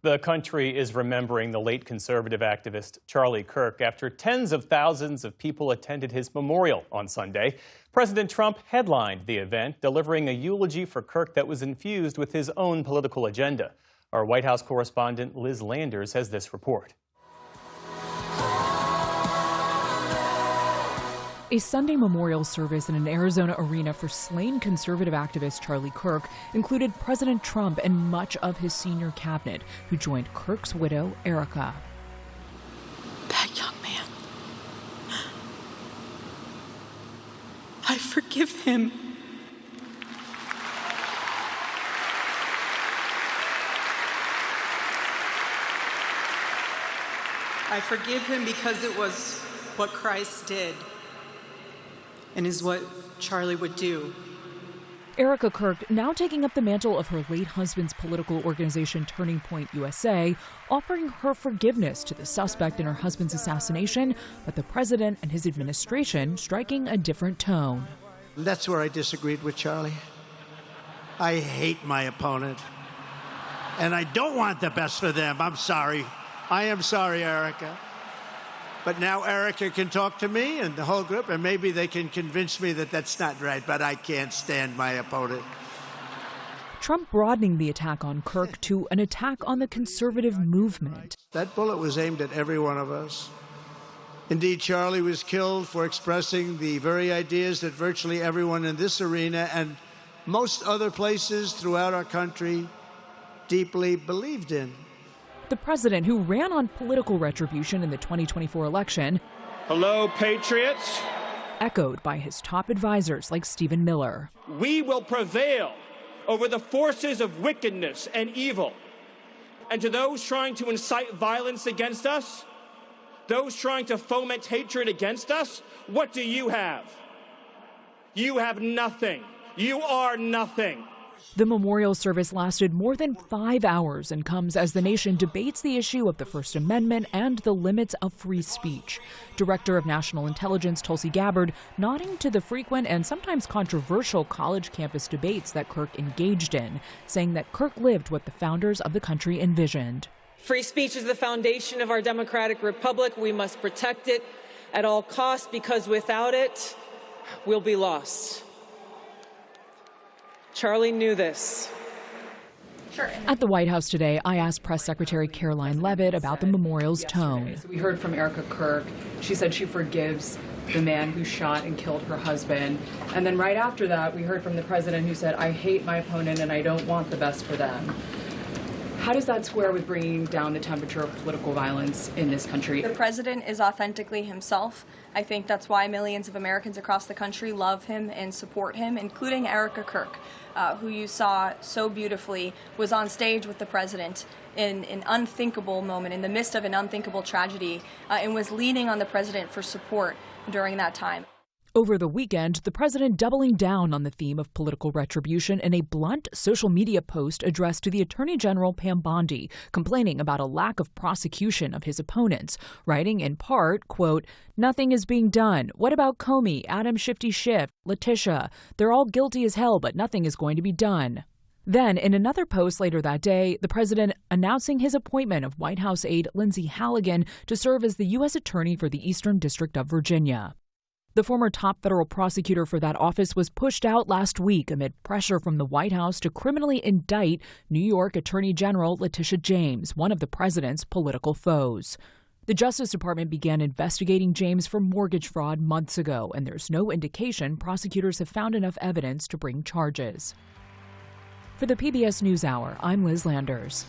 The country is remembering the late conservative activist Charlie Kirk after tens of thousands of people attended his memorial on Sunday. President Trump headlined the event, delivering a eulogy for Kirk that was infused with his own political agenda. Our White House correspondent Liz Landers has this report. A Sunday memorial service in an Arizona arena for slain conservative activist Charlie Kirk included President Trump and much of his senior cabinet, who joined Kirk's widow, Erica. That young man, I forgive him. I forgive him because it was what Christ did. And is what Charlie would do. Erica Kirk, now taking up the mantle of her late husband's political organization Turning Point USA, offering her forgiveness to the suspect in her husband's assassination, but the president and his administration striking a different tone. That's where I disagreed with Charlie. I hate my opponent, and I don't want the best for them. I'm sorry. I am sorry, Erica. But now Erica can talk to me and the whole group, and maybe they can convince me that that's not right, but I can't stand my opponent. Trump broadening the attack on Kirk to an attack on the conservative movement. That bullet was aimed at every one of us. Indeed, Charlie was killed for expressing the very ideas that virtually everyone in this arena and most other places throughout our country deeply believed in. The president, who ran on political retribution in the 2024 election, hello, patriots, echoed by his top advisors like Stephen Miller. We will prevail over the forces of wickedness and evil. And to those trying to incite violence against us, those trying to foment hatred against us, what do you have? You have nothing. You are nothing. The memorial service lasted more than 5 hours and comes as the nation debates the issue of the First Amendment and the limits of free speech. Director of National Intelligence Tulsi Gabbard nodding to the frequent and sometimes controversial college campus debates that Kirk engaged in, saying that Kirk lived what the founders of the country envisioned. Free speech is the foundation of our democratic republic. We must protect it at all costs because without it, we'll be lost. Charlie knew this. At the White House today, I asked Press Secretary Caroline Leavitt about the memorial's tone. So we heard from Erica Kirk. She said she forgives the man who shot and killed her husband. And then right after that, we heard from the president who said, I hate my opponent and I don't want the best for them. How does that square with bringing down the temperature of political violence in this country? The president is authentically himself. I think that's why millions of Americans across the country love him and support him, including Erica Kirk, who you saw so beautifully was on stage with the president in an unthinkable moment, in the midst of an unthinkable tragedy, and was leaning on the president for support during that time. Over the weekend, the president doubling down on the theme of political retribution in a blunt social media post addressed to the Attorney General Pam Bondi, complaining about a lack of prosecution of his opponents, writing in part, quote, "Nothing is being done. What about Comey, Adam Shifty Schiff, Letitia? They're all guilty as hell, but nothing is going to be done." Then, in another post later that day, the president announcing his appointment of White House aide Lindsey Halligan to serve as the U.S. Attorney for the Eastern District of Virginia. The former top federal prosecutor for that office was pushed out last week amid pressure from the White House to criminally indict New York Attorney General Letitia James, one of the president's political foes. The Justice Department began investigating James for mortgage fraud months ago, and there's no indication prosecutors have found enough evidence to bring charges. For the PBS NewsHour, I'm Liz Landers.